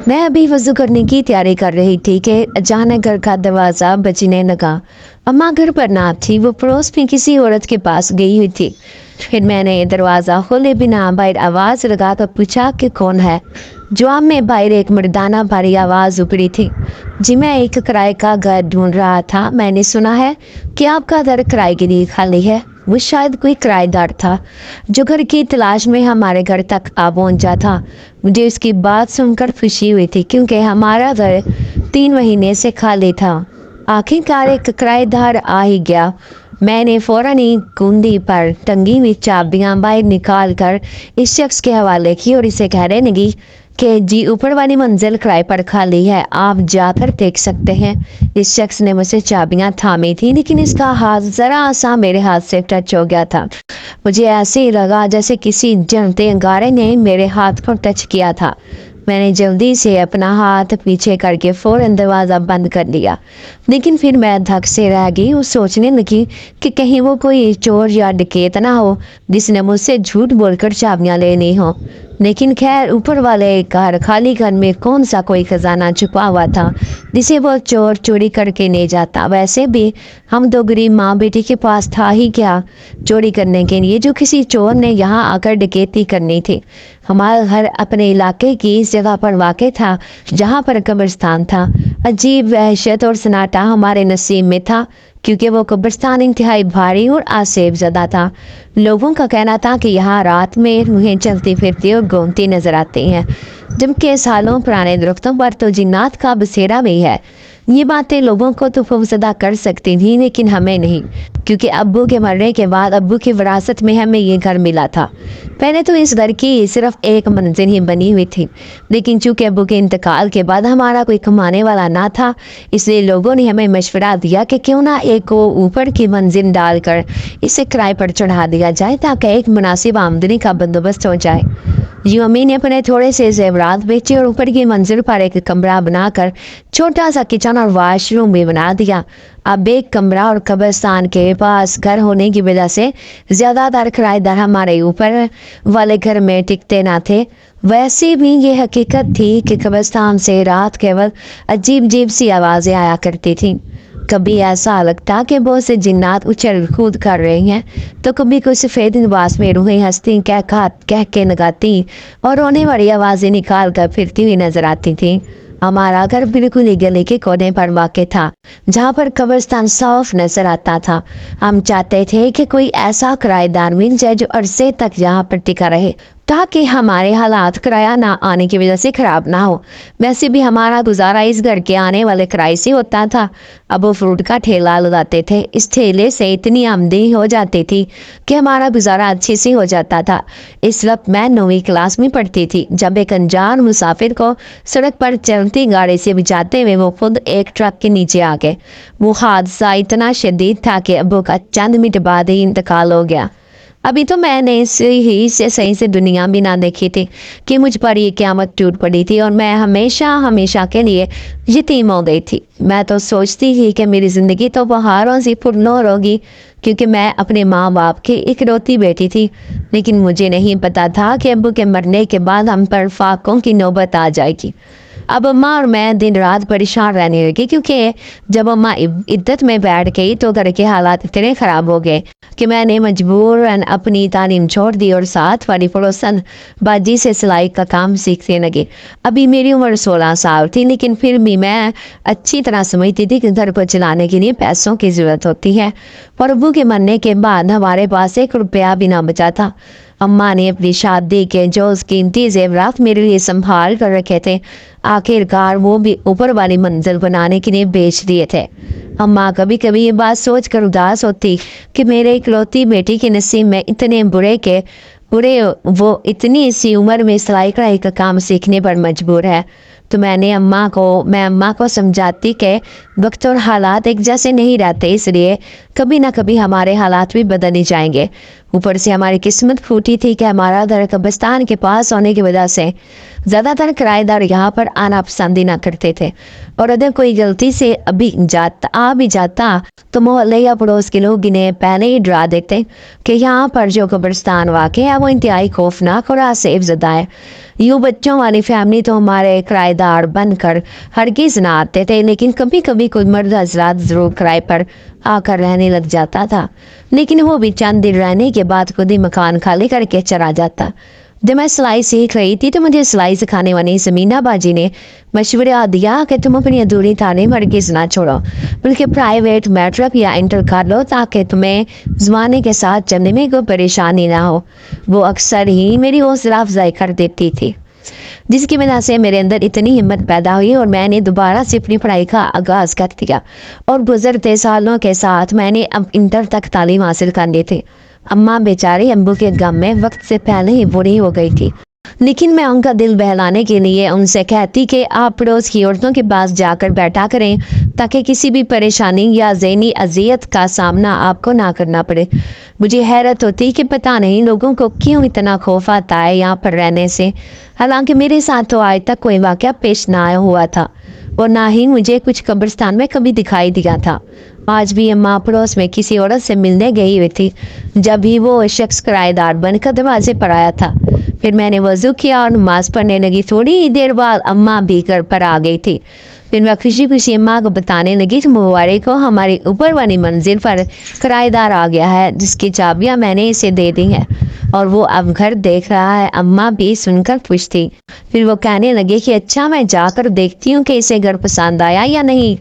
मैं अभी वज़ू करने की तैयारी कर रही थी कि अचानक घर का दरवाज़ा बजने लगा। अम्मा घर पर ना थी, वो पड़ोस में किसी औरत के पास गई हुई थी। फिर मैंने दरवाज़ा खोले बिना बाहर आवाज़ लगाकर पूछा कि कौन है। जवाब में बाहर एक मर्दाना भारी आवाज़ उपड़ी थी। जी मैं एक किराए का घर ढूंढ रहा था। मैंने सुना है कि आपका घर किराए के लिए खाली है। वो शायद कोई किराएदार था जो घर की तलाश में हमारे घर तक आ पहुंचा था। मुझे उसकी बात सुनकर खुशी हुई थी क्योंकि हमारा घर 3 महीने से खाली था। आखिरकार एक किराएदार आ ही गया। मैंने फौरन ही कुंडी पर टंगी हुई चाबियां बाहर निकाल कर इस शख्स के हवाले की और इसे कहने लगी कि जी ऊपर वाली मंजिल किराए पर खाली है, आप जाकर देख सकते हैं। इस शख्स ने मुझसे चाबियां थामी थी लेकिन इसका हाथ जरा सा मेरे हाथ से टच हो गया था। मुझे ऐसे ही लगा जैसे किसी जलते अंगारे ने मेरे हाथ को टच किया था। मैंने जल्दी से अपना हाथ पीछे करके फौरन दरवाज़ा बंद कर लिया, लेकिन फिर मैं धक से रह गई और सोचने लगी कि कहीं वो कोई चोर या डकैत ना हो जिसने मुझसे झूठ बोलकर चाबियां लेनी हो। लेकिन खैर ऊपर वाले घर खाली घर में कौन सा कोई खजाना छुपा हुआ था जिसे वो चोर चोरी करके ले जाता। वैसे भी हम दो गरीब माँ बेटी के पास था ही क्या चोरी करने के लिए जो किसी चोर ने यहाँ आकर डकैती करनी थी। हमारा घर अपने इलाके की इस जगह पर वाक़ था जहाँ पर कब्रिस्तान था। अजीब वहशत और सन्नाटा हमारे नसीब में था क्योंकि वो कब्रिस्तान इंतहाई भारी और आसेब ज़दा था। लोगों का कहना था कि यहाँ रात में रूहें चलती फिरती और घूमती नजर आती हैं, जबकि सालों पुराने दरख्तों पर तो जिन्नात का बसेरा भी है। ये बातें लोगों को तो खौफजदा कर सकती थी लेकिन हमें नहीं, क्योंकि अब्बू के मरने के बाद अब्बू की विरासत में हमें ये घर मिला था। पहले तो इस घर की सिर्फ एक मंजिल ही बनी हुई थी, लेकिन चूंकि अब्बू के इंतकाल के बाद हमारा कोई कमाने वाला ना था, इसलिए लोगों ने हमें मशवरा दिया कि क्यों ना एक को ऊपर की मंजिल डालकर इसे किराए पर चढ़ा दिया जाए ताकि एक मुनासिब आमदनी का बंदोबस्त हो जाए। यूं अम्मी ने अपने थोड़े से जेवरात बेचे और ऊपर की मंजिल पर एक कमरा बनाकर छोटा सा किचन और वॉशरूम भी बना दिया। अब एक कमरा और कब्रिस्तान के पास घर होने की वजह से ज़्यादातर किराएदार हमारे ऊपर वाले घर में टिकते ना थे। वैसे भी ये हकीकत थी कि कब्रिस्तान से रात केवल अजीब अजीब सी आवाज़ें आया करती थी। कभी ऐसा लगता कि बहुत से जिन्नात उछल कूद कर रही हैं, तो कभी कोई सफ़ेद लिबास में रूहें हंसती कह के लगाती और रोने वाली आवाज़ें निकाल कर फिरती हुई नजर आती थी। हमारा घर बिल्कुल ही गली के कोने पर वाक़ था जहाँ पर कब्रिस्तान साफ नजर आता था। हम चाहते थे कि कोई ऐसा किराएदार मिल जाए जो अरसे तक यहाँ पर टिका रहे ताकि हमारे हालात किराया ना आने की वजह से ख़राब ना हो। वैसे भी हमारा गुजारा इस घर के आने वाले किराए से होता था। अब वो फ्रूट का ठेला लगाते थे। इस ठेले से इतनी आमदनी हो जाती थी कि हमारा गुजारा अच्छे से हो जाता था। इस वक्त मैं 9वीं क्लास में पढ़ती थी जब एक अनजान मुसाफिर को सड़क पर चलती गाड़ी से बचाते हुए वो खुद एक ट्रक के नीचे आ गए। वो हादसा इतना शदीद था कि अब्बू का चंद मिनट बाद ही इंतकाल हो गया। अभी तो मैंने इसे सही से दुनिया भी ना देखी थी कि मुझ पर ये क़यामत टूट पड़ी थी और मैं हमेशा के लिए यतीम हो गई थी। मैं तो सोचती थी कि मेरी ज़िंदगी तो बहारों से पुरनूर होगी क्योंकि मैं अपने माँ बाप की इकलौती बेटी थी, लेकिन मुझे नहीं पता था कि अब्बू के मरने के बाद हम पर फाकों की नौबत आ जाएगी। अब अम्मा और मैं दिन रात परेशान रहने लगी क्योंकि जब अम्मा इद्दत में बैठ गई तो घर के हालात इतने ख़राब हो गए कि मैंने मजबूरन अपनी तालीम छोड़ दी और साथ वाली पड़ोसन बाजी से सिलाई का काम सीखने लगी। अभी मेरी उम्र 16 साल थी, लेकिन फिर भी मैं अच्छी तरह समझती थी कि घर को चलाने के लिए पैसों की ज़रूरत होती है। और अब्बू के मरने के बाद हमारे पास 1 रुपया भी ना बचा था। अम्मा ने अपनी शादी के जो कीमती जेवरात मेरे लिए संभाल कर रखे थे आखिरकार वो भी ऊपर वाली मंजिल बनाने के लिए बेच दिए थे। अम्मा कभी कभी ये बात सोच कर उदास होती कि मेरे इकलौती बेटी के नसीब में इतने बुरे वो इतनी सी उम्र में सिलाई कढ़ाई का काम सीखने पर मजबूर है। तो मैं अम्मा को समझाती कि वक्त और हालात एक जैसे नहीं रहते, इसलिए कभी ना कभी हमारे हालात भी बदल ही जाएंगे। ऊपर से हमारी किस्मत फूटी थी कि हमारा घर कब्रिस्तान के पास होने की वजह से ज़्यादातर किराएदार यहाँ पर आना पसंद ही ना करते थे, और अगर कोई गलती से आ भी जाता तो मोहल्ले या पड़ोस के लोग इन्हें पहले ही डरा देते कि यहाँ पर जो कब्रिस्तान वाक़ है वो इंतहाई खौफनाक और आसेफ ज़दा है। यूँ बच्चों वाली फैमिली तो हमारे किराएदार बनकर हरगिज़ ना आते थे, लेकिन कभी कभी कोई मर्द हजरात ज़रूर किराए पर आकर रहने लग जाता था, लेकिन वो भी चंद दिन रहने के बाद खुद ही मकान खाली करके चला जाता। जब मैं सिलाई सीख रही थी तो मुझे सिलाई सिखाने वाली समीना बाजी ने मशवरा दिया कि तुम अपनी अधूरी तालीम हरगिज़ ना छोड़ो, बल्कि प्राइवेट मैट्रिक या इंटर कर लो ताकि तुम्हें ज़माने के साथ चलने में कोई परेशानी ना हो। वो अक्सर ही मेरी हौसला अफजाई कर देती थी, जिसकी वजह से मेरे अंदर इतनी हिम्मत पैदा हुई और मैंने दोबारा से अपनी पढ़ाई का आगाज़ कर दिया। और गुज़रते सालों के साथ मैंने अब इंटर तक तालीम हासिल कर ली थी। अम्मा बेचारी अम्बू के गम में वक्त से पहले ही बुरी हो गई थी, लेकिन मैं उनका दिल बहलाने के लिए उनसे कहती कि आप पड़ोस की औरतों के पास जाकर बैठा करें ताकि किसी भी परेशानी या ज़हनी अजियत का सामना आपको ना करना पड़े। मुझे हैरत होती कि पता नहीं लोगों को क्यों इतना खौफ आता है यहाँ पर रहने से, हालांकि मेरे साथ तो आज तक कोई वाक़या पेश ना हुआ था और ना ही मुझे कुछ कब्रिस्तान में कभी दिखाई दिया था। आज भी अम्मा पड़ोस में किसी औरत से मिलने गई हुई थी, जब भी वो शख्स किराएदार बनकर दरवाजे पर आया था। फिर मैंने वज़ू किया और नमाज़ पढ़ने लगी। थोड़ी ही देर बाद अम्मा भी घर पर आ गई थी। फिर मैं खुशी खुशी अम्मा को बताने लगी कि मुबारक को हमारी ऊपर वाली मंजिल पर किराएदार आ गया है, जिसकी चाबियाँ मैंने इसे दे दी हैं और वो अब घर देख रहा है। अम्मा भी सुनकर खुश थी। फिर वो कहने लगे कि अच्छा, मैं जाकर देखती हूँ कि इसे घर पसंद आया या नहीं।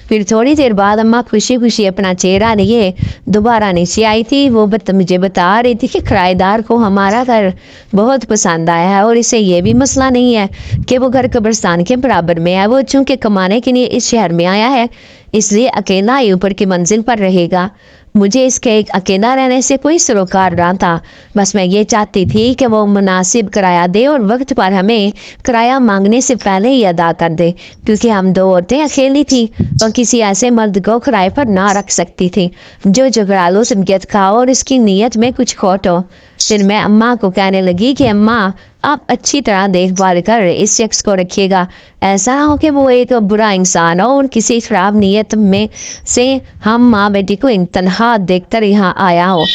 फिर थोड़ी देर बाद अम्मा खुशी खुशी अपना चेहरा लिए दोबारा नीचे आई थी। वो मुझे बता रही थी कि किराएदार को हमारा घर बहुत पसंद आया है और इसे ये भी मसला नहीं है कि वो घर कब्रिस्तान के बराबर में है। वो चूँकि कमाने के लिए इस शहर में आया है, इसलिए अकेला ही ऊपर की मंजिल पर रहेगा। मुझे इसके एक अकेला रहने से कोई सरोकार ना था, बस मैं ये चाहती थी कि वो मुनासिब किराया दे और वक्त पर हमें किराया मांगने से पहले ही अदा कर दे, क्योंकि हम दो औरतें अकेली थी और किसी ऐसे मर्द को किराए पर ना रख सकती थी जो झगड़ालू तबीयत का हो और इसकी नीयत में कुछ खोट हो। फिर मैं अम्मा को कहने लगी कि अम्मा, आप अच्छी तरह देखभाल कर इस शख्स को रखिएगा, ऐसा ना हो कि वो एक बुरा इंसान हो और किसी खराब नीयत में से हम माँ बेटी को तनहा देखकर यहाँ आया हो।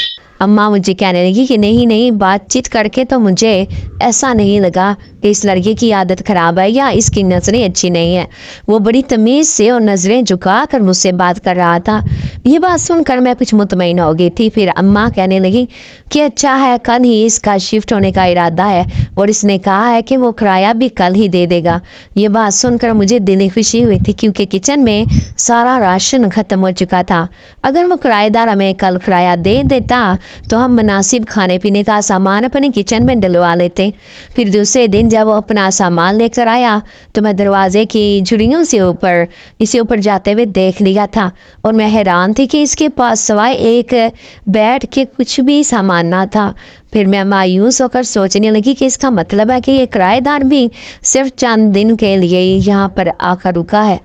अम्मा मुझे कहने लगी कि नहीं, बातचीत करके तो मुझे ऐसा नहीं लगा कि इस लड़के की आदत ख़राब है या इसकी नज़रें अच्छी नहीं है। वो बड़ी तमीज़ से और नज़रें झुका कर मुझसे बात कर रहा था। ये बात सुनकर मैं कुछ मुतमईन हो गई थी। फिर अम्मा कहने लगी कि अच्छा है, कल ही इसका शिफ्ट होने का इरादा है और इसने कहा है कि वो किराया भी कल ही दे देगा। ये बात सुनकर मुझे दिली खुशी हुई थी, क्योंकि किचन में सारा राशन ख़त्म हो चुका था। अगर वो किराएदार हमें कल किराया दे देता तो हम मुनासिब खाने पीने का सामान अपने किचन में डलवा लेते। फिर दूसरे दिन जब वो अपना सामान लेकर आया तो मैं दरवाजे की झुड़ियों से इसे ऊपर जाते हुए देख लिया था और मैं हैरान थी कि इसके पास सिवाय एक बेड के कुछ भी सामान ना था। फिर मैं मायूस होकर सोचने लगी कि इसका मतलब है कि ये किराएदार भी सिर्फ चंद दिन के लिए यहाँ पर आकर रुका है।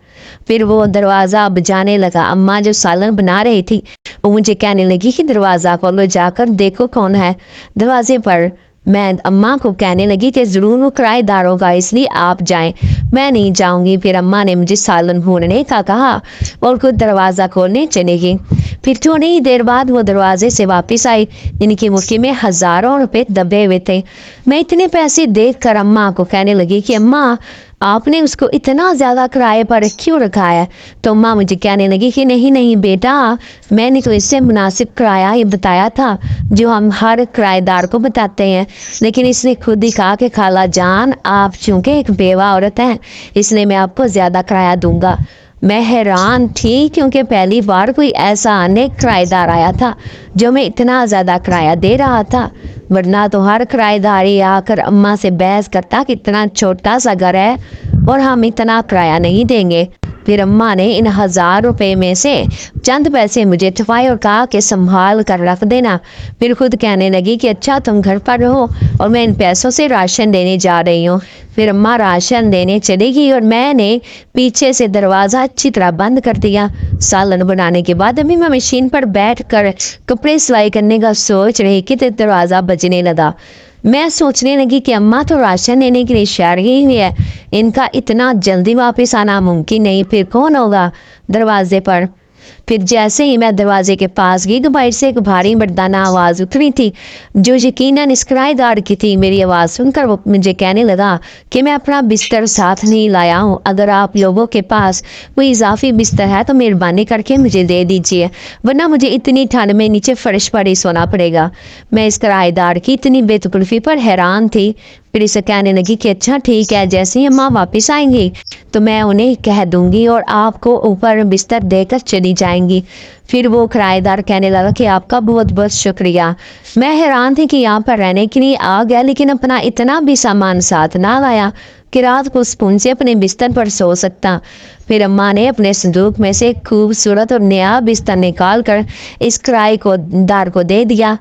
फिर वो दरवाज़ा बजाने लगा। अम्मा जो सालन बना रही थी वो मुझे कहने लगी कि दरवाज़ा खोलो, जाकर देखो कौन है दरवाजे पर। मैं अम्मा को कहने लगी कि ज़रूर वो किराएदार होगा, इसलिए आप जाएं, मैं नहीं जाऊंगी। फिर अम्मा ने मुझे सालन भूनने का कहा और खुद दरवाज़ा खोलने चली गई। फिर थोड़ी ही देर बाद वो दरवाजे से वापस आई, इनकी मुट्ठी में हज़ारों रुपए दबे हुए थे। मैं इतने पैसे देखकर अम्मा को कहने लगी कि अम्मा, आपने उसको इतना ज़्यादा किराए पर क्यों रखा है? तो अम्मा मुझे कहने लगी कि नहीं बेटा, मैंने तो इससे मुनासिब किराया ही बताया था जो हम हर किराएदार को बताते हैं, लेकिन इसने खुद ही कहा कि खाला जान, आप चूँकि एक बेवा औरत हैं इसलिए मैं आपको ज़्यादा किराया दूंगा। मैं हैरान थी, क्योंकि पहली बार कोई ऐसा अनेक किराएदार आया था जो मैं इतना ज़्यादा किराया दे रहा था, वरना तो हर किराएदार ही आकर अम्मा से बहस करता कि इतना छोटा सा घर है और हम इतना किराया नहीं देंगे। फिर अम्मा ने इन 1000 रुपए में से चंद पैसे मुझे ठुआए और कहा कि संभाल कर रख देना। फिर खुद कहने लगी कि अच्छा, तुम घर पर रहो और मैं इन पैसों से राशन देने जा रही हूँ। फिर अम्मा राशन देने चली गई और मैंने पीछे से दरवाज़ा अच्छी तरह बंद कर दिया। सालन बनाने के बाद अभी मैं मशीन पर बैठ कर कपड़े सिलाई करने का सोच रही कि दरवाज़ा बजने लगा। मैं सोचने लगी कि अम्मा तो राशन लेने के लिए शहर गई हुई है, इनका इतना जल्दी वापस आना मुमकिन नहीं, फिर कौन होगा दरवाजे पर। फिर जैसे ही मैं दरवाजे के पास गई तो बाहर से एक भारी मर्दाना आवाज़ उतरी थी, जो यकीनन इस किराएदार की थी। मेरी आवाज़ सुनकर वो मुझे कहने लगा कि मैं अपना बिस्तर साथ नहीं लाया हूँ, अगर आप लोगों के पास कोई इजाफी बिस्तर है तो मेहरबानी करके मुझे दे दीजिए, वरना मुझे इतनी ठंड में नीचे फर्श पर ही सोना पड़ेगा। मैं इस किराएदार की इतनी बेतकल्फी पर हैरान थी। फिर इसे कहने लगी कि अच्छा ठीक है, जैसे ही अम्मा वापस आएंगी तो मैं उन्हें कह दूंगी और आपको ऊपर बिस्तर देकर चली जाएंगी। फिर वो किराएदार कहने लगा कि आपका बहुत बहुत शुक्रिया। मैं हैरान थी कि यहाँ पर रहने के लिए आ गया, लेकिन अपना इतना भी सामान साथ ना लाया कि रात को सुकून से अपने बिस्तर पर सो सकता। फिर अम्मा ने अपने संदूक में से खूबसूरत और नया बिस्तर निकाल कर इस किराएदार को दे दिया।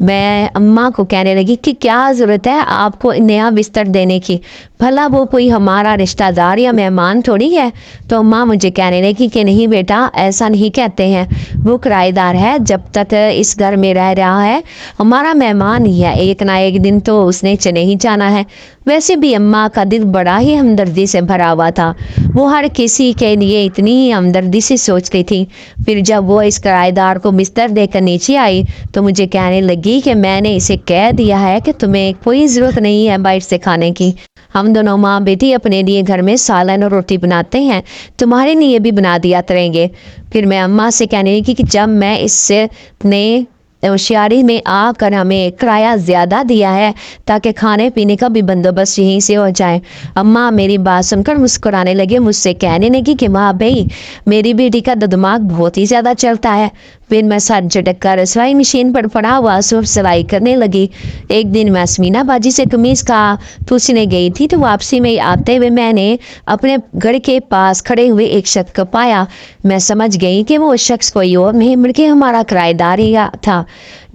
मैं अम्मा को कहने लगी कि क्या ज़रूरत है आपको नया बिस्तर देने की, भला वो कोई हमारा रिश्तेदार या मेहमान थोड़ी है। तो अम्मा मुझे कहने लगी कि नहीं बेटा, ऐसा नहीं कहते हैं, वो किराएदार है, जब तक इस घर में रह रहा है हमारा मेहमान ही है, एक ना एक दिन तो उसने चले ही जाना है। वैसे भी अम्मा का दिल बड़ा ही हमदर्दी से भरा हुआ था, वो हर किसी के लिए इतनी ही हमदर्दी से सोचती थी। फिर जब वो इस किराएदार को बिस्तर देकर नीचे आई तो मुझे कहने लगी कि मैंने इसे कह दिया है कि तुम्हें कोई ज़रूरत नहीं है बाहर से खाने की, हम दोनों माँ बेटी अपने लिए घर में सालन और रोटी बनाते हैं, तुम्हारे लिए भी बना दिया करेंगे। फिर मैं अम्मा से कहने लगी कि जब मैं इससे ने होशियारी में आकर हमें किराया ज़्यादा दिया है ताकि खाने पीने का भी बंदोबस्त यहीं से हो जाए। अम्मा मेरी बात सुनकर मुस्कुराने लगे, मुझसे कहने लगी कि माँ भाई मेरी बेटी का तो दिमाग बहुत ही ज़्यादा चलता है। फिर मैं सर झटक कर सिलाई मशीन पर पड़ा हुआ सूट सिलाई करने लगी। एक दिन मैं स्मीना बाजी से कमीज़ का पूछने गई थी तो वापसी में आते हुए मैंने अपने घर के पास खड़े हुए एक शख्स को पाया। मैं समझ गई कि वो शख्स कोई और नहीं बल्कि हमारा किराएदार ही था,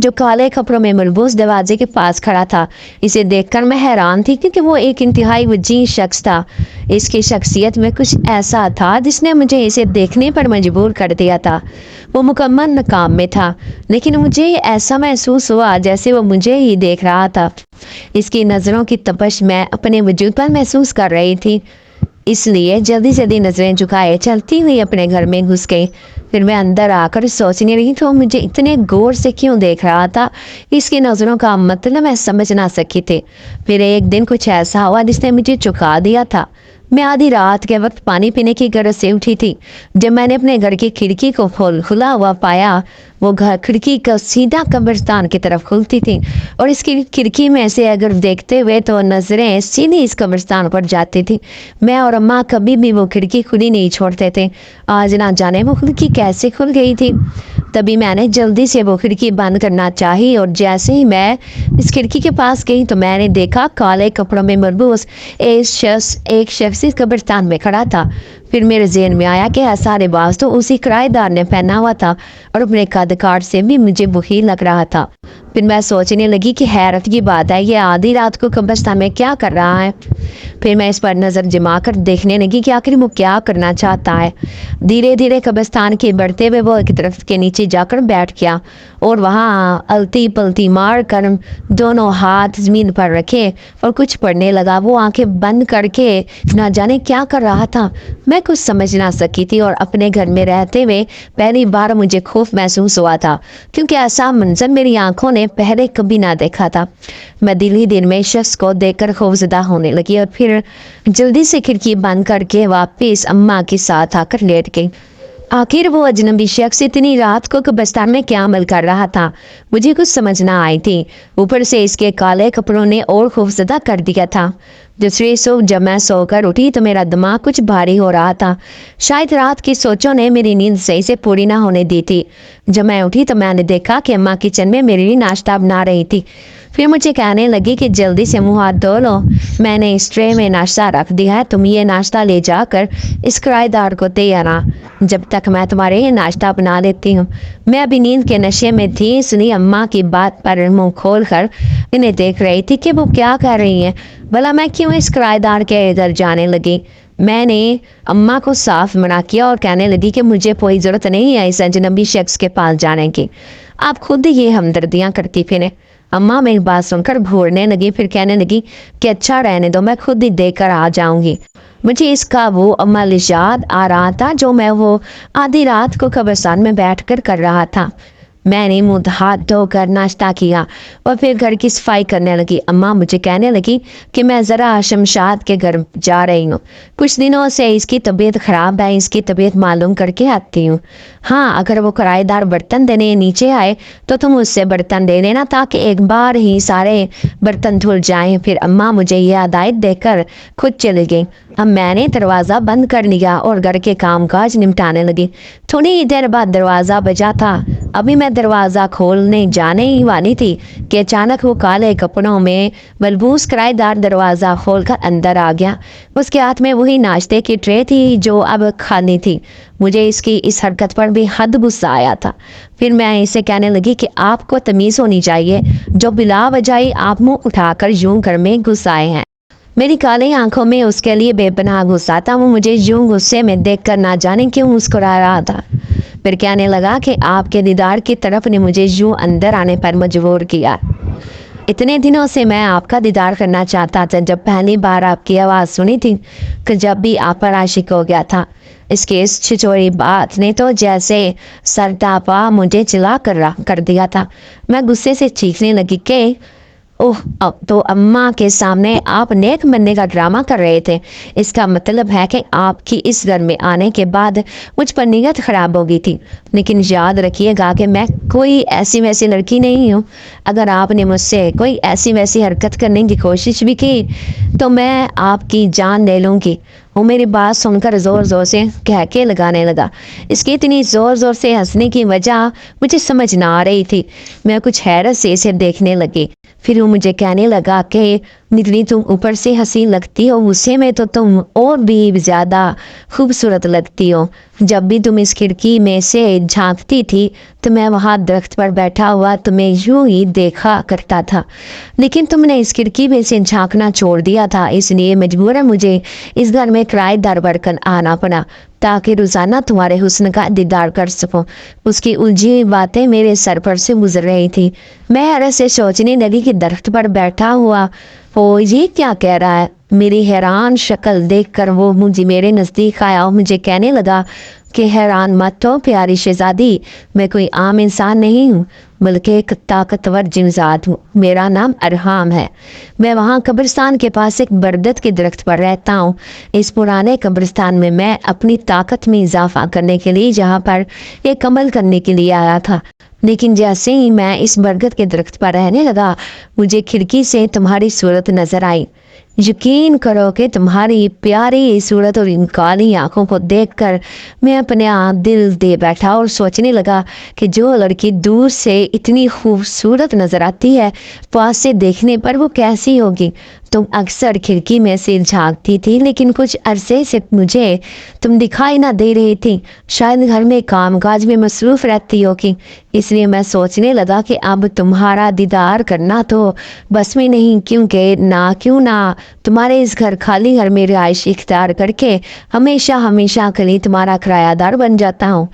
जो काले कपड़ों में मलबूस दरवाजे के पास खड़ा था। इसे देखकर मैं हैरान थी क्योंकि वो एक इंतहाई वजीह शख्स था। इसकी शख्सियत में कुछ ऐसा था जिसने मुझे इसे देखने पर मजबूर कर दिया था। वो मुकम्मल नकाम में था, लेकिन मुझे ऐसा महसूस हुआ जैसे वो मुझे ही देख रहा था। इसकी नज़रों की तपश मैं अपने वजूद पर महसूस कर रही थी, इसलिए जल्दी जल्दी नज़रें झुकाए चलती हुई अपने घर में घुस गई। फिर मैं अंदर आकर सोचने लगी तो मुझे इतने गौर से क्यों देख रहा था, इसकी नज़रों का मतलब मैं समझ ना सकी थी। फिर एक दिन कुछ ऐसा हुआ जिसने मुझे चुका दिया था। मैं आधी रात के वक्त पानी पीने की गरज से उठी थी। जब मैंने अपने घर की खिड़की को खुला हुआ पाया, वो घर खिड़की का सीधा कब्रिस्तान की तरफ खुलती थी और इसकी खिड़की में से अगर देखते हुए तो नज़रें सीधी इस कब्रिस्तान पर जाती थी। मैं और अम्मा कभी भी वो खिड़की खुली नहीं छोड़ते थे। आज ना जाने वो खिड़की कैसे खुल गई थी। तभी मैंने जल्दी से वो खिड़की बंद करना चाही और जैसे ही मैं इस खिड़की के पास गई तो मैंने देखा काले कपड़ों में मलबूस एक शख्स इस कब्रिस्तान में खड़ा था। फिर मेरे ज़हन में आया कि ऐसा लिबास तो उसी किराएदार ने पहना हुआ था और अपने कद काट से भी मुझे वही लग रहा था। फिर मैं सोचने लगी कि हैरत की बात है, ये आधी रात को कब्रिस्तान में क्या कर रहा है। फिर मैं इस पर नज़र जमा कर देखने लगी कि आखिर वो क्या करना चाहता है। धीरे धीरे कब्रिस्तान के बढ़ते हुए वो एक दरख्त के नीचे जाकर बैठ गया और वहाँ अलती पलती मार कर दोनों हाथ ज़मीन पर रखे और कुछ पढ़ने लगा। वो आंखें बंद करके ना जाने क्या कर रहा था, मैं कुछ समझ ना सकी थी और अपने घर में रहते हुए पहली बार मुझे खौफ महसूस हुआ था, क्योंकि ऐसा मंजर मेरी आंखों ने पहले कभी ना देखा था। मैं दिल ही दिल में शख्स को देखकर खौफजदा होने लगी और फिर जल्दी से खिड़की बंद करके वापस अम्मा के साथ आकर लेट गई। आखिर वो अजनबी शख्स इतनी रात को कब्रिस्तान में क्या अमल कर रहा था, मुझे कुछ समझ ना आई थी। ऊपर से इसके काले कपड़ों ने और खौफजदा कर दिया था। दूसरी सुबह जब मैं सोकर उठी तो मेरा दिमाग कुछ भारी हो रहा था। शायद रात की सोचों ने मेरी नींद सही से पूरी ना होने दी थी। जब मैं उठी तो मैंने देखा कि अम्मा किचन में मेरे लिए नाश्ता बना रही थी। फिर मुझे कहने लगी कि जल्दी से मुँह हाथ धो लो, मैंने इस ट्रे में नाश्ता रख दिया है, तुम ये नाश्ता ले जाकर इस किराएदार को दे आना, जब तक मैं तुम्हारे लिए नाश्ता बना देती हूँ। मैं अभी नींद के नशे में थी, इसलिए अम्मा की बात पर मुँह खोल कर इन्हें देख रही थी कि वो क्या कर रही हैं। भला मैं क्यों इस किराएदार के इधर जाने लगी। मैंने अम्मा को साफ मना किया और कहने लगी कि मुझे कोई ज़रूरत नहीं है इस अजनबी शख्स के पास जाने की, आप खुद ही ये हमदर्दियाँ करती फिरें। अम्मा मेरी बात सुनकर घूरने लगी, फिर कहने लगी कि अच्छा रहने दो, मैं खुद ही देकर आ जाऊंगी। मुझे इसका वो अमल याद आ रहा था जो मैं वो आधी रात को कब्रिस्तान में बैठकर कर रहा था। मैंने मुँह हाथ धोकर नाश्ता किया और फिर घर की सफाई करने लगी। अम्मा मुझे कहने लगी कि मैं ज़रा शमशाद के घर जा रही हूँ, कुछ दिनों से इसकी तबीयत ख़राब है, इसकी तबीयत मालूम करके आती हूँ। हाँ, अगर वो किराएदार बर्तन देने नीचे आए तो तुम उससे बर्तन दे लेना ताकि एक बार ही सारे बर्तन धुल जाएं। फिर अम्मा मुझे ये हदायत देकर खुद चली गई। अब मैंने दरवाज़ा बंद कर लिया और घर के कामकाज निपटाने लगी। थोड़ी देर बाद दरवाज़ा बजा था। अभी मैं दरवाज़ा खोलने जाने ही वाली थी कि अचानक वो काले कपड़ों में मलबूस किराएदार दरवाज़ा खोलकर अंदर आ गया। उसके हाथ में वही नाश्ते की ट्रे थी जो अब खाली थी। मुझे इसकी इस हरकत पर भी हद गुस्सा आया था। फिर मैं इसे कहने लगी कि आपको तमीज़ होनी चाहिए, जो बिला वजह आप मुँह उठाकर यूं घर में घुस आए हैं। मेरी काली आंखों में उसके लिए बेपनाह गुस्सा था। वो मुझे यूं गुस्से में देखकर ना जाने क्यों मुस्कुरा रहा था। फिर कहने लगा कि आपके दीदार की तरफ ने मुझे यूं अंदर आने पर मजबूर किया। इतने दिनों से मैं आपका दीदार करना चाहता था। जब पहली बार आपकी आवाज़ सुनी थी कि जब भी आप पर आशिक हो गया था। इसके इस छिछोरी बात ने तो जैसे सरतापा मुझे चिल्ला कर दिया था। मैं गुस्से से चीखने लगी कि ओह, अब तो अम्मा के सामने आप नेक बनने का ड्रामा कर रहे थे। इसका मतलब है कि आपकी इस घर में आने के बाद मुझ पर नीयत ख़राब हो गई थी। लेकिन याद रखिएगा कि मैं कोई ऐसी वैसी लड़की नहीं हूँ। अगर आपने मुझसे कोई ऐसी वैसी हरकत करने की कोशिश भी की तो मैं आपकी जान ले लूँगी। वो मेरी बात सुनकर ज़ोर ज़ोर से कहके लगाने लगा। इसकी इतनी ज़ोर ज़ोर से हंसने की वजह मुझे समझ ना आ रही थी। मैं कुछ हैरत से इसे देखने लगी। फिर वो मुझे कहने लगा कि निकली तुम ऊपर से हसीन लगती हो, गुस्से में तो तुम और भी ज़्यादा खूबसूरत लगती हो। जब भी तुम इस खिड़की में से झांकती थी तो मैं वहाँ दरख्त पर बैठा हुआ तुम्हें यूं ही देखा करता था, लेकिन तुमने इस खिड़की में से झांकना छोड़ दिया था। इसलिए मजबूरन मुझे इस घर में किराएदार बनकर आना पड़ा ताकि रोज़ाना तुम्हारे हुस्न का दीदार कर सकूं। उसकी उलझी हुई बातें मेरे सर पर से गुजर रही थी। मैं हैरत से सोचने लगी कि दरख्त पर बैठा हुआ वो ये क्या कह रहा है। मेरी हैरान शक्ल देखकर वो मुझे मेरे नज़दीक आया और मुझे कहने लगा कि हैरान मत हो प्यारी शहजादी, मैं कोई आम इंसान नहीं हूँ बल्कि एक ताकतवर जिनजात हूँ। मेरा नाम अरहाम है। मैं वहाँ कब्रिस्तान के पास एक बरगद के दरख्त पर रहता हूँ। इस पुराने कब्रिस्तान में मैं अपनी ताकत में इजाफा करने के लिए यहाँ पर एक अमल करने के लिए आया था। लेकिन जैसे ही मैं इस बरगद के दरख्त पर रहने लगा मुझे खिड़की से तुम्हारी सूरत नजर आई। यकीन करो कि तुम्हारी प्यारी सूरत और इन काली आंखों को देखकर मैं अपने आप दिल दे बैठा और सोचने लगा कि जो लड़की दूर से इतनी खूबसूरत नज़र आती है पास से देखने पर वो कैसी होगी। तुम अक्सर खिड़की में से झांकती थी लेकिन कुछ अरसे से मुझे तुम दिखाई ना दे रही थी। शायद घर में कामकाज में मसरूफ़ रहती होगी, इसलिए मैं सोचने लगा कि अब तुम्हारा दीदार करना तो बस में नहीं, क्यों ना तुम्हारे इस घर खाली घर में रिहाइश इख्तियार करके हमेशा हमेशा के लिए तुम्हारा किरायादार बन जाता हूँ।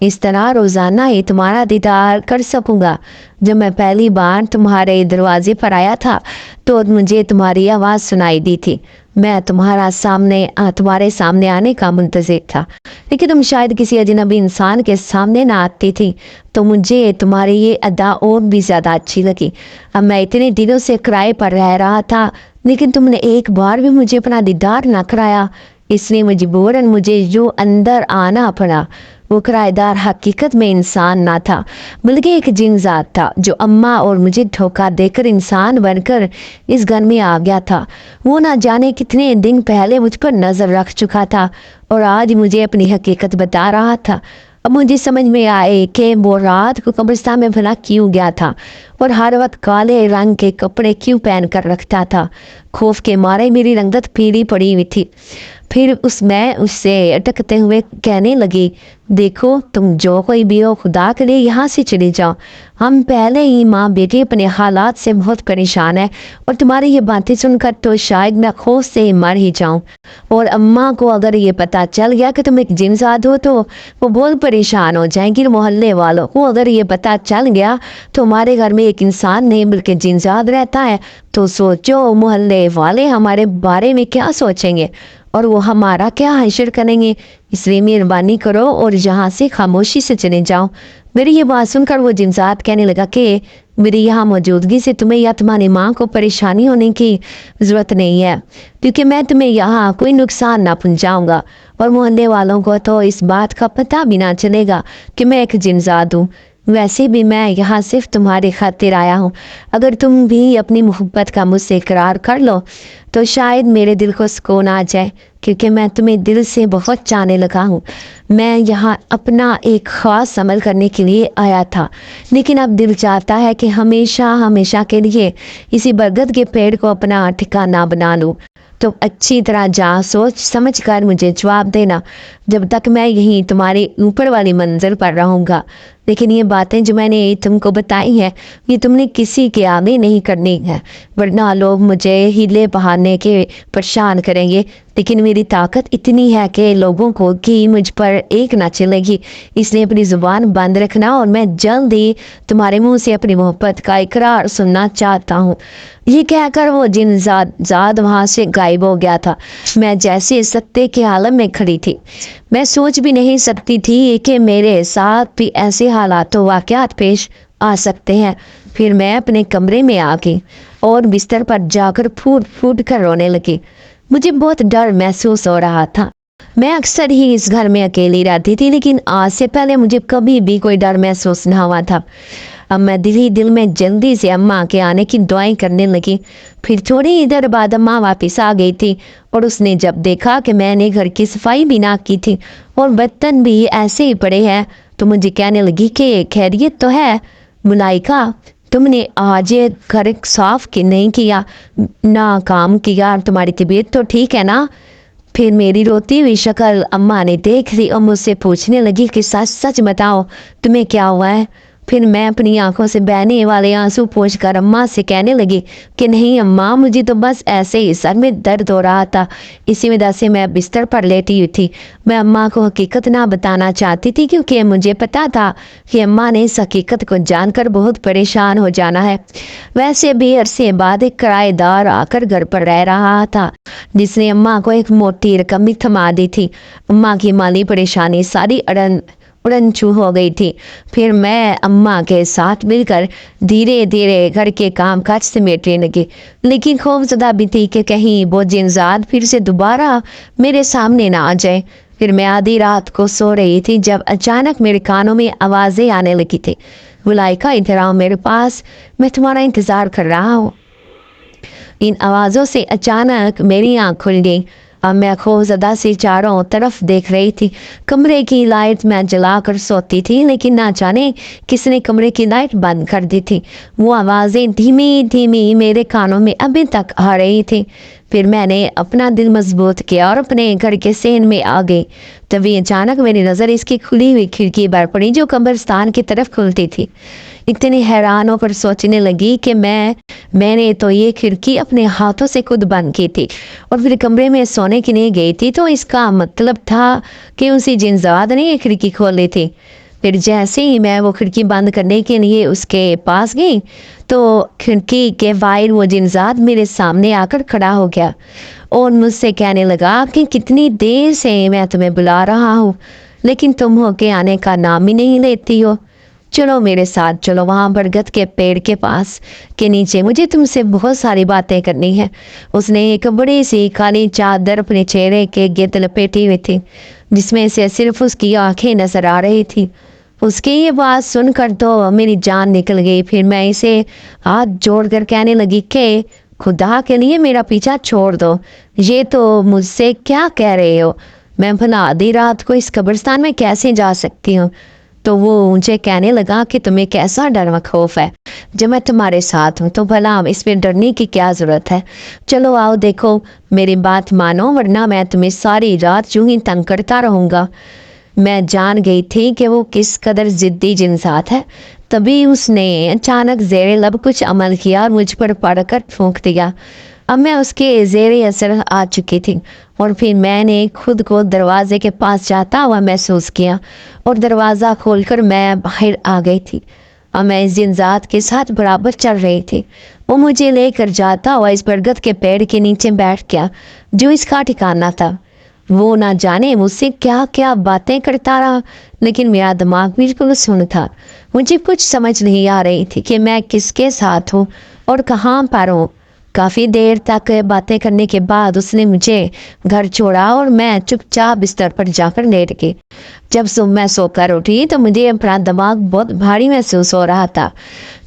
इस तरह रोज़ाना ही तुम्हारा दीदार कर सकूँगा। जब मैं पहली बार तुम्हारे दरवाजे पर आया था तो मुझे तुम्हारी आवाज़ सुनाई दी थी। मैं तुम्हारे सामने आने का मुंतज़िर था, लेकिन तुम शायद किसी अजनबी इंसान के सामने ना आती थी तो मुझे तुम्हारी ये अदा और भी ज़्यादा अच्छी लगी। अब मैं इतने दिनों से किराए पर रह रहा था लेकिन तुमने एक बार भी मुझे अपना दीदार ना कराया, इसलिए मजबूरन मुझे यूँ अंदर आना पड़ा। वो किराएदार हकीकत में इंसान ना था बल्कि एक जिनजात था जो अम्मा और मुझे धोखा देकर इंसान बनकर इस घर में आ गया था। वो ना जाने कितने दिन पहले मुझ पर नज़र रख चुका था और आज मुझे अपनी हकीकत बता रहा था। अब मुझे समझ में आए कि वो रात को कब्रिस्तान में भला क्यों गया था और हर वक्त काले रंग के कपड़े क्यों पहन कर रखता था। खौफ के मारे मेरी रंगत पीली पड़ी हुई थी। پھر میں اس سے اٹکتے ہوئے کہنے لگی، دیکھو تم جو کوئی بھی ہو، خدا کے لیے یہاں سے چلی جاؤ، ہم پہلے ہی ماں بیٹی اپنے حالات سے بہت پریشان ہیں، اور تمہاری یہ باتیں سن کر تو شاید میں خوف سے مر ہی جاؤں، اور اماں کو اگر یہ پتہ چل گیا کہ تم ایک جنزاد ہو تو وہ بہت پریشان ہو جائیں گی۔ محلے والوں کو اگر یہ پتہ چل گیا تو ہمارے گھر میں ایک انسان نہیں بلکہ جنزاد رہتا ہے، تو سوچو محلے والے ہمارے بارے میں کیا سوچیں گے، اور وہ ہمارا کیا حشر کریں گے۔ اس لیے مہربانی کرو اور یہاں سے خاموشی سے چلے جاؤ۔ میری یہ بات سن کر وہ جنزاد کہنے لگا کہ میری یہاں موجودگی سے تمہیں یا تمہاری ماں کو پریشانی ہونے کی ضرورت نہیں ہے، کیونکہ میں تمہیں یہاں کوئی نقصان نہ پہنچاؤں گا، اور محلے والوں کو تو اس بات کا پتہ بھی نہ چلے گا کہ میں ایک جنزاد ہوں۔ ویسے بھی میں یہاں صرف تمہاری خاطر آیا ہوں، اگر تم بھی اپنی محبت کا مجھ سے اقرار کر لو تو شاید میرے دل کو سکون آ جائے، کیونکہ میں تمہیں دل سے بہت چاہنے لگا ہوں۔ میں یہاں اپنا ایک خاص عمل کرنے کے لیے آیا تھا، لیکن اب دل چاہتا ہے کہ ہمیشہ ہمیشہ کے لیے اسی برگد کے پیڑ کو اپنا ٹھکانہ بنا لوں۔ تو اچھی طرح سوچ سمجھ کر مجھے جواب دینا، جب تک میں یہیں تمہاری اوپر والی منزل پر رہوں گا۔ لیکن یہ باتیں جو میں نے تم کو بتائی ہیں، یہ تم نے کسی کے آگے نہیں کرنی ہے، ورنہ لوگ مجھے ہیلے بہانے کے پریشان کریں گے۔ لیکن میری طاقت اتنی ہے کہ لوگوں کو کہ مجھ پر ایک نہ چلے گی، اس لیے اپنی زبان بند رکھنا، اور میں جلد ہی تمہارے منہ سے اپنی محبت کا اقرار سننا چاہتا ہوں۔ یہ کہہ کر وہ جنزاد وہاں سے غائب ہو گیا تھا۔ میں جیسے سکتے کے عالم میں کھڑی تھی۔ میں سوچ بھی نہیں سکتی تھی کہ میرے ساتھ بھی ایسے حالات و واقعات پیش آ سکتے ہیں۔ پھر میں اپنے کمرے میں آ گئی اور بستر پر جا کر پھوٹ پھوٹ کر رونے لگی۔ مجھے بہت ڈر محسوس ہو رہا تھا۔ میں اکثر ہی اس گھر میں اکیلی رہتی تھی، لیکن آج سے پہلے مجھے کبھی بھی کوئی ڈر محسوس نہ ہوا تھا۔ اب میں دل ہی دل میں جلدی سے اماں کے آنے کی دعائیں کرنے لگی۔ پھر تھوڑی ہی دیر بعد اماں واپس آ گئی تھی، اور اس نے جب دیکھا کہ میں نے گھر کی صفائی بھی نہ کی تھی اور برتن بھی ایسے ہی پڑے ہیں، تو مجھے کہنے لگی کہ خیریت تو ہے ملائکہ، تم نے آج یہ گھر صاف نہیں کیا، نہ کام کیا، تمہاری طبیعت تو ٹھیک ہے نا؟ پھر میری روتی ہوئی شکل اماں نے دیکھ لی اور مجھ سے پوچھنے لگی کہ سچ سچ بتاؤ تمہیں کیا ہوا ہے؟ پھر میں اپنی آنکھوں سے بہنے والے آنسو پوچھ کر اماں سے کہنے لگی کہ نہیں اماں، مجھے تو بس ایسے ہی سر میں درد ہو رہا تھا، اسی وجہ سے میں بستر پر لیٹی ہوئی تھی۔ میں اماں کو حقیقت نہ بتانا چاہتی تھی، کیونکہ مجھے پتا تھا کہ اماں نے اس حقیقت کو جان کر بہت پریشان ہو جانا ہے۔ ویسے بھی عرصے بعد ایک کرایہ دار آ کر گھر پر رہ رہا تھا، جس نے اماں کو ایک موٹی رقم بھی تھما دی تھی۔ اماں کی مالی پریشانی ساری اڑنچو ہو گئی تھی۔ پھر میں اماں کے ساتھ مل کر دھیرے دھیرے گھر کے کام کاج سمیٹنے لگی، لیکن خوف زدہ بھی تھی کہ کہیں وہ جنزاد پھر سے دوبارہ میرے سامنے نہ آ جائے۔ پھر میں آدھی رات کو سو رہی تھی جب اچانک میرے کانوں میں آوازیں آنے لگی تھی، ملائکہ ادھر آؤ میرے پاس، میں تمہارا انتظار کر رہا ہوں۔ ان آوازوں سے اچانک میری آنکھ کھل گئی۔ اب میں خوف زدہ سے چاروں طرف دیکھ رہی تھی۔ کمرے کی لائٹ میں جلا کر سوتی تھی، لیکن نہ جانے کس نے کمرے کی لائٹ بند کر دی تھی۔ وہ آوازیں دھیمی دھیمی میرے کانوں میں ابھی تک آ رہی تھی۔ پھر میں نے اپنا دل مضبوط کیا اور اپنے گھر کے صحن میں آ گئی۔ تبھی اچانک میری نظر اس کی کھلی ہوئی کھڑکی پر پڑی جو قبرستان کی طرف کھلتی تھی۔ اتنی حیران ہو کر سوچنے لگی کہ میں نے تو یہ کھڑکی اپنے ہاتھوں سے خود بند کی تھی، اور پھر کمرے میں سونے کے لیے گئی تھی، تو اس کا مطلب تھا کہ اسی جنزاد نے یہ کھڑکی کھولی تھی۔ پھر جیسے ہی میں وہ کھڑکی بند کرنے کے لیے اس کے پاس گئی تو کھڑکی کے باہر وہ جنزاد میرے سامنے آ کر کھڑا ہو گیا اور مجھ سے کہنے لگا کہ کتنی دیر سے میں تمہیں بلا رہا ہوں، لیکن تم ہو کے آنے کا نام ہی نہیں لیتی ہو۔ چلو میرے ساتھ چلو وہاں برگد کے پیڑ کے پاس کے نیچے، مجھے تم سے بہت ساری باتیں کرنی ہیں۔ اس نے ایک بڑی سی کالی چادر اپنے چہرے کے گرد لپیٹی ہوئی تھی، جس میں سے صرف اس کی آنکھیں نظر آ رہی تھی۔ اس کی یہ بات سن کر تو میری جان نکل گئی۔ پھر میں اسے ہاتھ جوڑ کر کہنے لگی کہ خدا کے لیے میرا پیچھا چھوڑ دو، یہ تو مجھ سے کیا کہہ رہے ہو؟ میں بھلا آدھی رات کو اس قبرستان میں کیسے جا سکتی ہوں؟ तो वो मुझे कहने लगा कि तुम्हें कैसा डर व खौफ है, जब मैं तुम्हारे साथ हूँ तो भला इसमें डरने की क्या ज़रूरत है। चलो आओ देखो, मेरी बात मानो वरना मैं तुम्हें सारी रात यूं ही तंग करता रहूँगा। मैं जान गई थी कि वो किस कदर ज़िद्दी जिन्सात है। तभी उसने अचानक ज़ेरे लब कुछ अमल किया और मुझ पर पड़कर फूंक दिया। अब मैं उसके ज़ेरे असर आ चुकी थी और फिर मैंने खुद को दरवाजे के पास जाता हुआ महसूस किया और दरवाज़ा खोलकर मैं बाहर आ गई थी। अब मैं इस जिनजात के साथ बराबर चल रही थी। वो मुझे लेकर जाता हुआ इस बरगद के पेड़ के नीचे बैठ गया जो इसका ठिकाना था। वो ना जाने मुझसे क्या क्या बातें करता रहा, लेकिन मेरा दिमाग बिल्कुल सुन्न था। मुझे कुछ समझ नहीं आ रही थी कि मैं किसके साथ हूँ और कहाँ पर हूँ। काफ़ी देर तक बातें करने के बाद उसने मुझे घर छोड़ा और मैं चुपचाप बिस्तर पर जाकर लेट गई। जब मैं सोकर उठी तो मुझे अपना दिमाग बहुत भारी महसूस हो रहा था।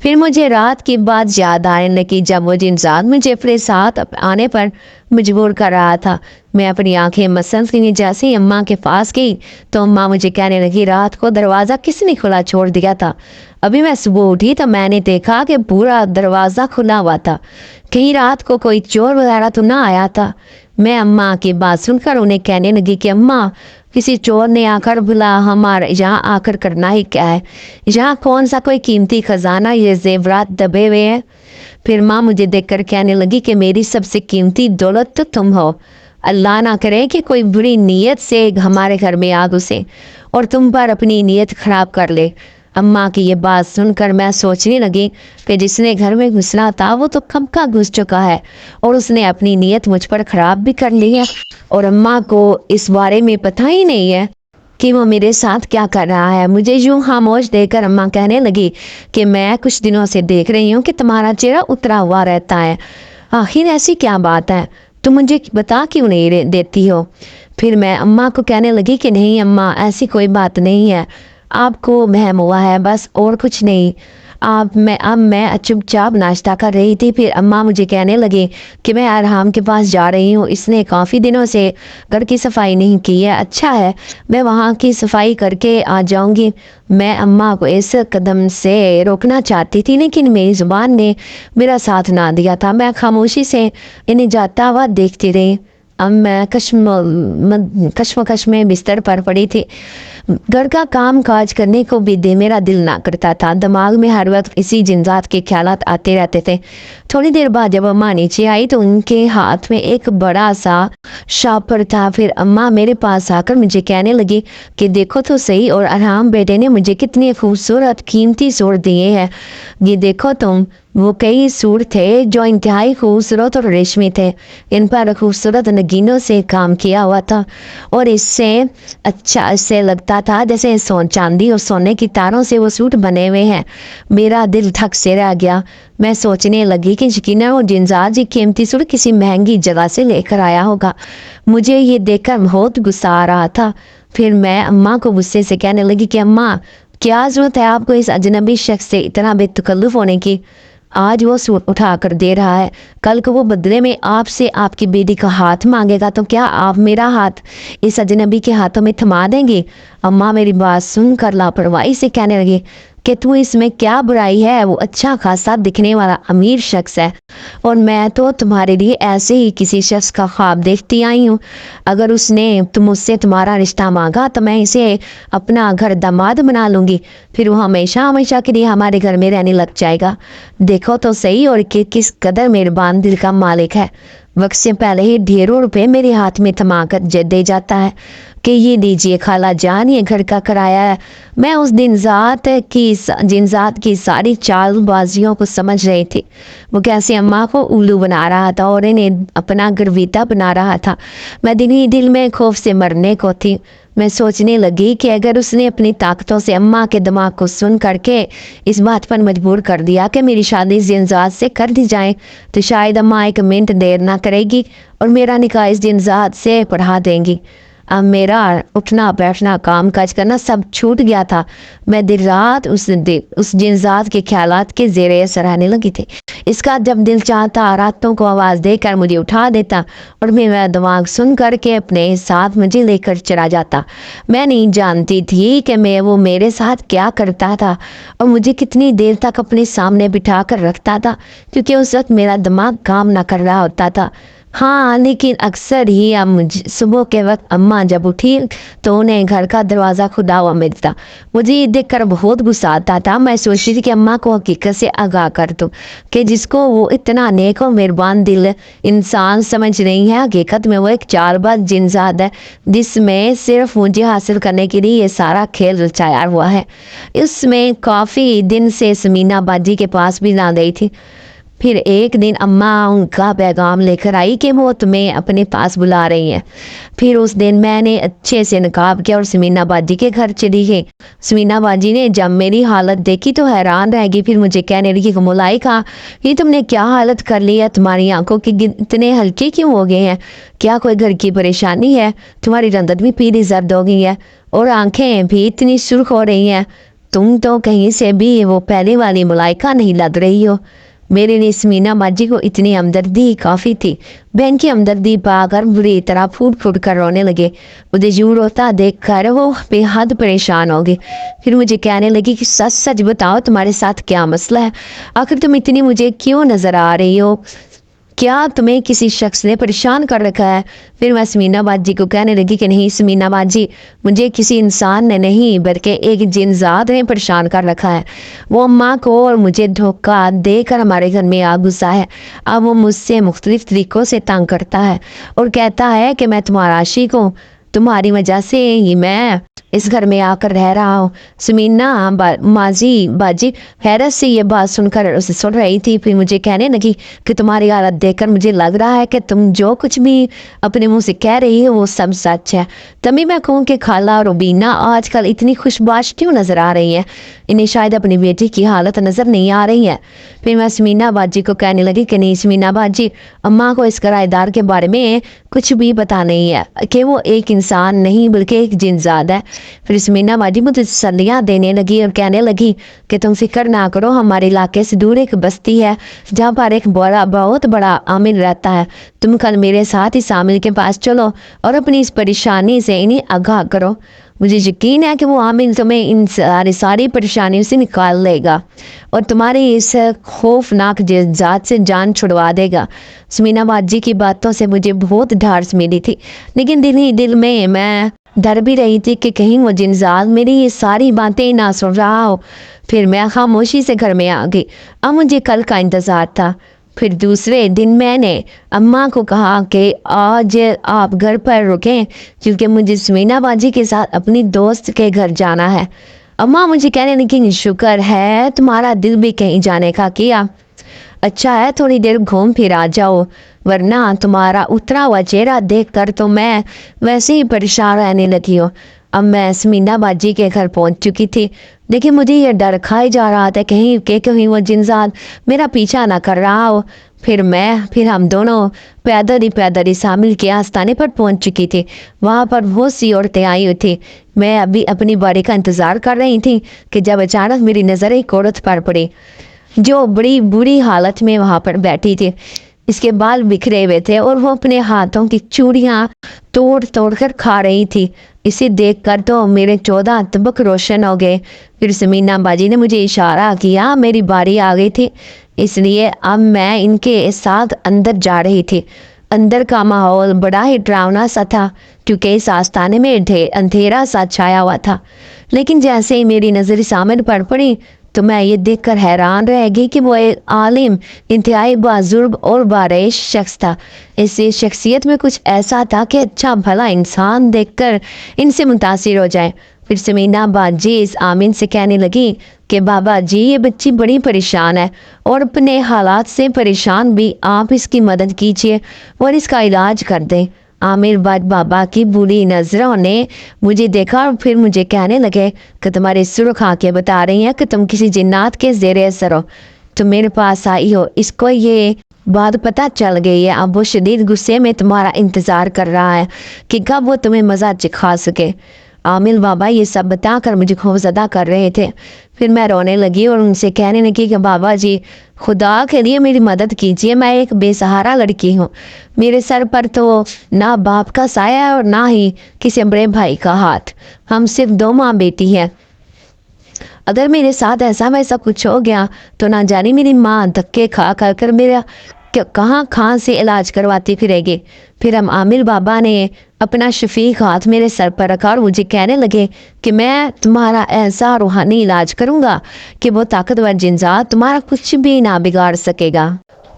फिर मुझे रात की बात याद आने लगी जब वो जिनजात मुझे अपने साथ आने पर मजबूर कर रहा था। मैं अपनी आंखें मसंद लिए जैसे ही अम्मा के पास गई तो अम्मा मुझे कहने लगी, रात को दरवाज़ा किसने खुला छोड़ दिया था? अभी मैं सुबह उठी तो मैंने देखा कि पूरा दरवाज़ा खुला हुआ था। कहीं रात को कोई चोर वगैरह तो ना आया था। मैं अम्मा की बात सुनकर उन्हें कहने लगी कि अम्मा, किसी चोर ने आकर बुला, हमारे यहाँ आकर करना ही क्या है? यहाँ कौन सा कोई कीमती खजाना ये जेवरात दबे हुए हैं? फिर माँ मुझे देखकर कहने लगी कि मेरी सबसे कीमती दौलत तो तुम हो। अल्लाह ना करे कि कोई बुरी नीयत से हमारे घर में आ घुसे और तुम पर अपनी नीयत खराब कर ले। अम्मा की ये बात सुनकर मैं सोचने लगी कि जिसने घर में घुसना था वो तो कब का घुस चुका है और उसने अपनी नीयत मुझ पर खराब भी कर ली है और अम्मा को इस बारे में पता ही नहीं है कि वो मेरे साथ क्या कर रहा है। मुझे यूं खामोश देखकर अम्मा कहने लगी कि मैं कुछ दिनों से देख रही हूँ कि तुम्हारा चेहरा उतरा हुआ रहता है। आखिर ऐसी क्या बात है, तुम मुझे बता क्यों नहीं देती हो? फिर मैं अम्मा को कहने लगी कि नहीं अम्मा, ऐसी कोई बात नहीं है, आपको वहम हुआ है बस, और कुछ नहीं। अब मैं चुपचाप नाश्ता कर रही थी। फिर अम्मा मुझे कहने लगी कि मैं अरहम के पास जा रही हूँ, इसने काफ़ी दिनों से घर की सफाई नहीं की है। अच्छा है, मैं वहाँ की सफाई करके आ जाऊँगी। मैं अम्मा को इस कदम से रोकना चाहती थी लेकिन मेरी ज़ुबान ने मेरा साथ ना दिया था। मैं खामोशी से इन्हें जाता हुआ देखती रही। अब मैं कश्मकश में बिस्तर पर पड़ी थी। घर का काम काज करने को भी मेरा दिल ना करता था। दिमाग में हर वक्त इसी जिनजात के ख्यालात आते रहते थे। थोड़ी देर बाद जब अम्मा नीचे आई तो उनके हाथ में एक बड़ा सा शापर था। फिर अम्मा मेरे पास आकर मुझे कहने लगी कि देखो तो सही, और अरहम बेटे ने मुझे कितने खूबसूरत कीमती सूट दिए हैं। ये देखो तुम, वो कई सूट थे जो इंतहाई खूबसूरत और रेशमी थे। इन पर खूबसूरत नगीनों से काम किया हुआ था और इससे लगता था जैसे चांदी और सोने की तारों से वो सूट बने हुए हैं। मेरा दिल धक से रह गया। मैं सोचने लगी कि यकीनन वो जिनजात जी कीमती सूट किसी महंगी जगह से लेकर आया होगा। मुझे ये देखकर बहुत गुस्सा आ रहा था। फिर मैं अम्मा को गुस्से से कहने लगी कि अम्मा, क्या जरूरत है आपको इस अजनबी शख्स से इतना बेतकल्लुफ़ होने की? आज वो सूट उठा कर दे रहा है, कल को वो बदले में आपसे आपकी बेटी का हाथ मांगेगा तो क्या आप मेरा हाथ इस अजनबी के हाथों में थमा देंगे? अम्मा मेरी बात सुनकर लापरवाही से कहने लगी कि तू इसमें क्या बुराई है? वो अच्छा खासा दिखने वाला अमीर शख्स है और मैं तो तुम्हारे लिए ऐसे ही किसी शख्स का ख्वाब देखती आई हूँ। अगर उसने मुझसे तुम्हारा रिश्ता मांगा तो मैं इसे अपना घर दामाद बना लूँगी, फिर वो हमेशा हमेशा के लिए हमारे घर में रहने लग जाएगा। देखो तो सही और कि किस कदर मेहरबान दिल का मालिक है। वक्त से पहले ही ढेरों रुपए मेरे हाथ में थमा कर दे जाता है कि ये लीजिए खाला जान, ये घर का किराया है। मैं उस जिनजात की सारी चालबाजियों को समझ रही थी। वो कैसे अम्मा को उल्लू बना रहा था और इन्हें अपना गर्विता बना रहा था। मैं दिन ही दिल में खौफ से मरने को थी। मैं सोचने लगी कि अगर उसने अपनी ताकतों से अम्मा के दिमाग को सुन करके इस बात पर मजबूर कर दिया कि मेरी शादी जिनजात से कर दी जाए तो शायद अम्मा एक मिनट देर ना करेगी और मेरा निकाह इस जिनजात से पढ़ा देंगी। अब मेरा उठना बैठना काम काज करना सब छूट गया था। मैं दिन रात उस जिनजात के ख्यालात के ज़ेरे असर आने लगी थी। اس کا جب دل چاہتا راتوں کو آواز دے کر مجھے اٹھا دیتا اور میرا دماغ سن کر کے اپنے ساتھ مجھے لے کر چلا جاتا۔ میں نہیں جانتی تھی کہ وہ میرے ساتھ کیا کرتا تھا اور مجھے کتنی دیر تک اپنے سامنے بٹھا کر رکھتا تھا، کیونکہ اس وقت میرا دماغ کام نہ کر رہا ہوتا تھا۔ ہاں، لیکن اکثر ہی صبح کے وقت اماں جب اٹھی تو انہیں گھر کا دروازہ کھلا ہوا ملتا۔ مجھے یہ دیکھ کر بہت غصہ آتا تھا۔ میں سوچتی تھی کہ اماں کو حقیقت سے آگاہ کر دوں کہ جس کو وہ اتنا نیک اور مہربان دل انسان سمجھ رہی ہے، حقیقت میں وہ ایک چال باز جنزاد ہے جس میں صرف مجھے حاصل کرنے کے لیے یہ سارا کھیل رچایا ہوا ہے۔ اس میں کافی دن سے سمینہ باجی کے پاس بھی نہ گئی تھی۔ پھر ایک دن اماں ان کا پیغام لے کر آئی کہ وہ تمہیں اپنے پاس بلا رہی ہیں۔ پھر اس دن میں نے اچھے سے نقاب کیا اور سمینہ باجی کے گھر چلی گئی۔ سمینہ باجی نے جب میری حالت دیکھی تو حیران رہ گئی۔ پھر مجھے کہنے لگی کہ ملائکہ، یہ تم نے کیا حالت کر لی ہے؟ تمہاری آنکھوں کی اتنے ہلکے کیوں ہو گئے ہیں؟ کیا کوئی گھر کی پریشانی ہے؟ تمہاری رنگت بھی پیلی زرد ہو گئی ہے اور آنکھیں بھی اتنی سرخ ہو رہی ہیں۔ تم تو کہیں سے بھی وہ پہلے والی ملائکہ نہیں لگ رہی ہو۔ میرے لیے سمینہ باجی کو اتنی ہمدردی کافی تھی۔ بہن کی ہمدردی پا کر بری طرح پھوٹ پھوٹ کر رونے لگے۔ مجھے یوں روتا دیکھ کر وہ بے حد پریشان ہو گئی۔ پھر مجھے کہنے لگی کہ سچ سچ بتاؤ، تمہارے ساتھ کیا مسئلہ ہے؟ آخر تم اتنی مجھے کیوں نظر آ رہی ہو؟ کیا تمہیں کسی شخص نے پریشان کر رکھا ہے؟ پھر میں سمینہ باجی کو کہنے لگی کہ نہیں سمینہ باجی، مجھے کسی انسان نے نہیں بلکہ ایک جنزاد نے پریشان کر رکھا ہے۔ وہ اماں کو اور مجھے دھوکہ دے کر ہمارے گھر میں آ گھسا ہے۔ اب وہ مجھ سے مختلف طریقوں سے تنگ کرتا ہے اور کہتا ہے کہ میں تمہارا عاشق ہوں، تمہاری وجہ سے ہی میں اس گھر میں آ کر رہ رہا ہوں۔ سمینہ باجی حیرت سے یہ بات سن کر اسے سن رہی تھی۔ پھر مجھے کہنے لگی کہ تمہاری حالت دیکھ کر مجھے لگ رہا ہے کہ تم جو کچھ بھی اپنے منہ سے کہہ رہی ہو وہ سب سچ ہے۔ تبھی میں کہوں کہ خالہ روبینہ آج کل اتنی خوش باش کیوں نظر آ رہی ہے؟ انہیں شاید اپنی بیٹی کی حالت نظر نہیں آ رہی ہے۔ پھر میں سمینہ باجی کو کہنے لگی کہ نہیں سمینہ باجی، اماں کو اس کرایہ دار کے بارے میں کچھ بھی پتا نہیں ہے کہ وہ ایک انسان نہیں بلکہ ایک جنزاد ہے۔ پھر سمینہ باجی مجھے تسلیاں دینے لگی اور کہنے لگی کہ تم فکر نہ کرو، ہمارے علاقے سے دور ایک بستی ہے جہاں پر ایک بہت بڑا عامل رہتا ہے۔ تم کل میرے ساتھ اس عامل کے پاس چلو اور اپنی اس پریشانی سے انہیں آگاہ کرو۔ مجھے یقین ہے کہ وہ عامل تمہیں ان ساری پریشانیوں سے نکال لے گا اور تمہاری اس خوفناک جنزاد سے جان چھڑوا دے گا۔ سمینہ باجی کی باتوں سے مجھے بہت ڈھارس ملی تھی، لیکن دل ہی دل میں ڈر بھی رہی تھی کہ کہیں وہ جنزاد میری یہ ساری باتیں نہ سن رہا ہو۔ پھر میں خاموشی سے گھر میں آ گئی۔ اب مجھے کل کا انتظار تھا۔ پھر دوسرے دن میں نے اماں کو کہا کہ آج آپ گھر پر رکیں کیونکہ مجھے سمینہ باجی کے ساتھ اپنی دوست کے گھر جانا ہے۔ اماں مجھے کہنے لگی شکر ہے تمہارا دل بھی کہیں جانے کا کیا۔ اچھا ہے تھوڑی دیر گھوم پھر آ جاؤ، ورنہ تمہارا اترا ہوا چہرہ دیکھ کر تو میں ویسے ہی پریشان رہنے لگی ہوں۔ اب میں سمینہ باجی کے گھر پہنچ چکی تھی، لیکن مجھے یہ ڈر کھائے جا رہا تھا کہیں وہ جنزاد میرا پیچھا نہ کر رہا ہو۔ پھر ہم دونوں پیدل اس عامل کے آستانے پر پہنچ چکی تھی۔ وہاں پر بہت سی عورتیں آئی ہوئی تھی۔ میں ابھی اپنی باری کا انتظار کر رہی تھی کہ جب اچانک میری نظر ایک عورت پر پڑی جو بڑی بری حالت میں وہاں پر بیٹھی تھی۔ اس کے بال بکھرے ہوئے تھے اور وہ اپنے ہاتھوں کی چوڑیاں توڑ کر کھا رہی تھی۔ اسے دیکھ کر تو میرے 14 تبک روشن ہو گئے۔ پھر سمینہ باجی نے مجھے اشارہ کیا، میری باری آ گئی تھی، اس لیے اب میں ان کے ساتھ اندر جا رہی تھی۔ اندر کا ماحول بڑا ہی ڈراؤنا سا تھا کیونکہ اس آستانے میں اندھیرا سا چھایا ہوا تھا، لیکن جیسے ہی میری نظر اس عامل پر پڑی تو میں یہ دیکھ کر حیران رہ گئی کہ وہ ایک عالم، انتہائی بزرگ اور بارعش شخص تھا۔ اس شخصیت میں کچھ ایسا تھا کہ اچھا بھلا انسان دیکھ کر ان سے متاثر ہو جائے۔ پھر سمینہ باجی اس عامل سے کہنے لگی کہ بابا جی یہ بچی بڑی پریشان ہے اور اپنے حالات سے پریشان بھی، آپ اس کی مدد کیجیے اور اس کا علاج کر دیں۔ عامر بابا کی بری نظروں نے مجھے دیکھا اور پھر مجھے کہنے لگے کہ تمہاری سرخ آنکھیں بتا رہی ہیں کہ تم کسی جنات کے زیر اثر ہو، تم میرے پاس آئی ہو، اس کو یہ بات پتہ چل گئی ہے۔ اب وہ شدید غصے میں تمہارا انتظار کر رہا ہے کہ کب وہ تمہیں مزہ چکھا سکے۔ आमिल बाबा ये सब बता कर मुझे खौफजदा कर रहे थे। फिर मैं रोने लगी और उनसे कहने लगी कि बाबा जी खुदा के लिए मेरी मदद कीजिए, मैं एक बेसहारा लड़की हूँ। मेरे सर पर तो ना बाप का साया है और ना ही किसी बड़े भाई का हाथ। हम सिर्फ 2 माँ बेटी हैं। अगर मेरे साथ ऐसा वैसा कुछ हो गया तो ना जाने मेरी माँ धक्के खा कर मेरा कहाँ से इलाज करवाती फिरेगी। फिर हम आमिर बाबा ने अपना शफीक हाथ मेरे सर पर रखा और मुझे कहने लगे कि मैं तुम्हारा ऐसा रूहानी इलाज करूँगा कि वो ताकतवर जिन्नात तुम्हारा कुछ भी ना बिगाड़ सकेगा।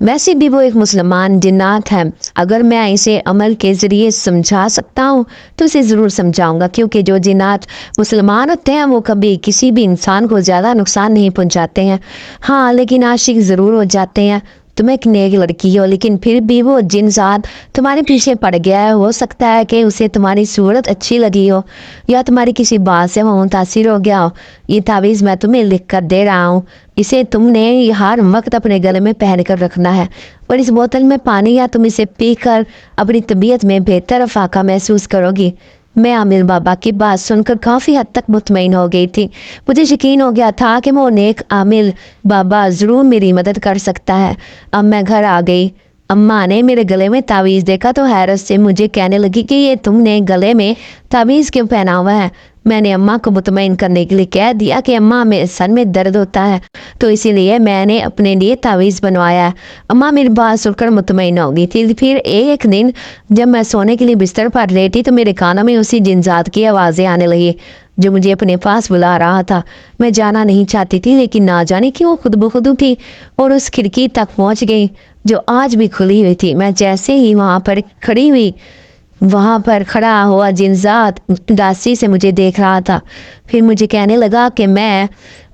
वैसे भी वो एक मुसलमान जिन्नात है। अगर मैं इसे अमल के ज़रिए समझा सकता हूँ तो इसे ज़रूर समझाऊंगा, क्योंकि जो जिन्नात मुसलमान होते हैं वो कभी किसी भी इंसान को ज़्यादा नुकसान नहीं पहुँचाते हैं। हाँ, लेकिन आशिक ज़रूर हो जाते हैं। तुम एक नेक लड़की हो लेकिन फिर भी वो जिन्नात तुम्हारे पीछे पड़ गया है। हो सकता है कि उसे तुम्हारी सूरत अच्छी लगी हो या तुम्हारी किसी बात से वो मुतासिर हो गया हो। ये तावीज़ मैं तुम्हें लिख कर दे रहा हूँ, इसे तुमने हर वक्त अपने गले में पहन कर रखना है और इस बोतल में पानी या तुम इसे पीकर अपनी तबीयत में बेहतर अफाका महसूस करोगी। मैं आमिर बाबा की बात सुनकर काफ़ी हद तक मुतमईन हो गई थी। मुझे यकीन हो गया था कि वो नेक आमिर बाबा ज़रूर मेरी मदद कर सकता है। अब मैं घर आ गई। अम्मा ने मेरे गले में तावीज़ देखा तो हैरत से मुझे कहने लगी कि ये तुमने गले में तावीज़ क्यों पहना हुआ है। मैंने अम्मा को मुतमईन करने के लिए कह दिया कि अम्मा मेरे सर में दर्द होता है तो इसीलिए मैंने अपने लिए तावीज़ बनवाया है। अम्मा मेरी बात सुनकर मुतमईन हो गई थी। फिर एक दिन जब मैं सोने के लिए बिस्तर पर लेटी तो मेरे कानों में उसी जिन्नात की आवाज़ें आने लगी जो मुझे अपने पास बुला रहा था। मैं जाना नहीं चाहती थी लेकिन ना जाने कि वो खुद ब खुद उठी और उस खिड़की तक पहुँच गई जो आज भी खुली हुई थी। मैं जैसे ही वहाँ पर खड़ी हुई, वहाँ पर खड़ा हुआ जिन्नात उदासी से मुझे देख रहा था। फिर मुझे कहने लगा कि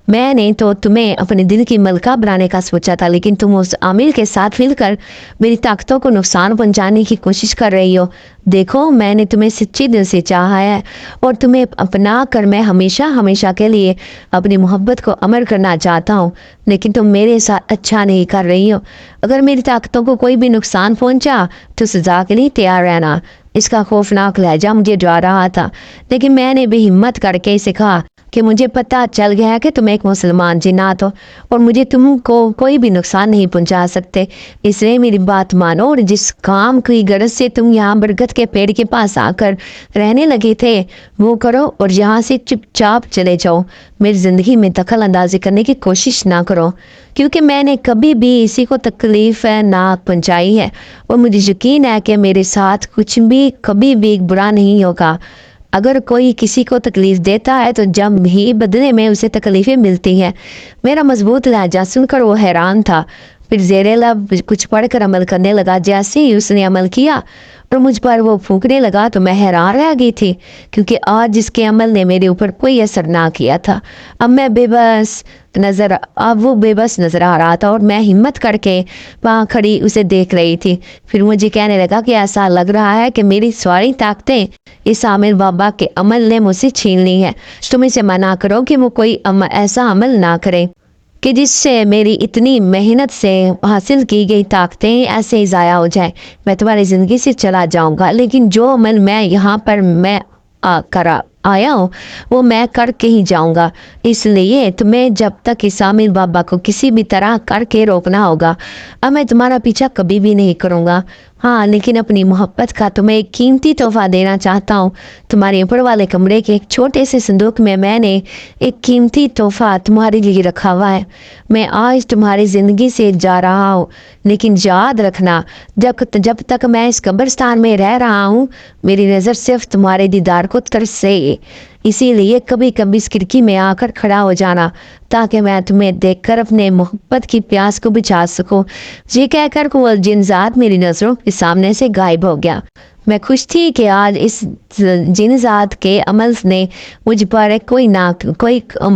मैंने तो तुम्हें अपने दिल की मलका बनाने का सोचा था, लेकिन तुम उस आमिर के साथ मिलकर मेरी ताकतों को नुकसान पहुंचाने की कोशिश कर रही हो। देखो, मैंने तुम्हें सच्ची दिल से चाहा है और तुम्हें अपना कर मैं हमेशा हमेशा के लिए अपनी मोहब्बत को अमर करना चाहता हूँ, लेकिन तुम मेरे साथ अच्छा नहीं कर रही हो। अगर मेरी ताकतों को कोई भी नुकसान पहुँचा तो सजा के लिए तैयार रहना। इसका खौफनाक लहजा मुझे डरा रहा था, लेकिन मैंने भी हिम्मत करके इसे कहा कि मुझे पता चल गया है कि तुम एक मुसलमान जिन्नात हो और मुझे तुमको कोई भी नुकसान नहीं पहुंचा सकते, इसलिए मेरी बात मानो और जिस काम की गरज से तुम यहाँ बरगद के पेड़ के पास आकर रहने लगे थे वो करो और यहाँ से चुपचाप चले जाओ। मेरी ज़िंदगी में दखल अंदाजी करने की कोशिश ना करो, क्योंकि मैंने कभी भी इसी को तकलीफ़ ना पहुँचाई है और मुझे यकीन है कि मेरे साथ कुछ भी कभी भी बुरा नहीं होगा। अगर कोई किसी को तकलीफ़ देता है तो जब ही बदले में उसे तकलीफ़ें मिलती हैं। मेरा मजबूत लहजा सुनकर वो हैरान था। फिर ज़ेरे लब कुछ पढ़कर अमल करने लगा। जैसे ही उसने अमल किया और मुझ पर वो फूंकने लगा तो मैं हैरान रह गई थी, क्योंकि आज जिसके अमल ने मेरे ऊपर कोई असर ना किया था अब वो बेबस नज़र आ रहा था और मैं हिम्मत करके वहाँ खड़ी उसे देख रही थी। फिर मुझे कहने लगा कि ऐसा लग रहा है कि मेरी सारी ताकतें इस आमिर बाबा के अमल ने मुझसे छीन ली है। तुम इसे मना करो कि वो कोई ऐसा अमल ना करे कि जिससे मेरी इतनी मेहनत से हासिल की गई ताकतें ऐसे ही ज़ाया हो जाए। मैं तुम्हारी ज़िंदगी से चला जाऊंगा, लेकिन जो अमल मैं यहाँ पर आया हूँ वो मैं करके ही जाऊंगा। इसलिए तुम्हें जब तक इस आमिर बाबा को किसी भी तरह करके रोकना होगा। अब मैं तुम्हारा पीछा कभी भी नहीं करूँगा। हाँ, लेकिन अपनी मोहब्बत का तुम्हें एक कीमती तोहफा देना चाहता हूँ। तुम्हारे ऊपर वाले कमरे के एक छोटे से संदूक में मैंने एक कीमती तोहफा तुम्हारे लिए रखा हुआ है। मैं आज तुम्हारी ज़िंदगी से जा रहा हूँ, लेकिन याद रखना जब तक मैं इस कब्रिस्तान में रह रहा हूँ मेरी नज़र सिर्फ तुम्हारे दीदार को तरसे। इसीलिए कभी कभी इस खिड़की में आकर खड़ा हो जाना ताकि मैं तुम्हें देखकर अपने मोहब्बत की प्यास को बुझा सकूं। ये कहकर वो जिन्नात मेरी नज़रों के सामने से गायब हो गया। मैं खुश थी कि आज इस जिन्नात के अमल ने मुझ पर कोई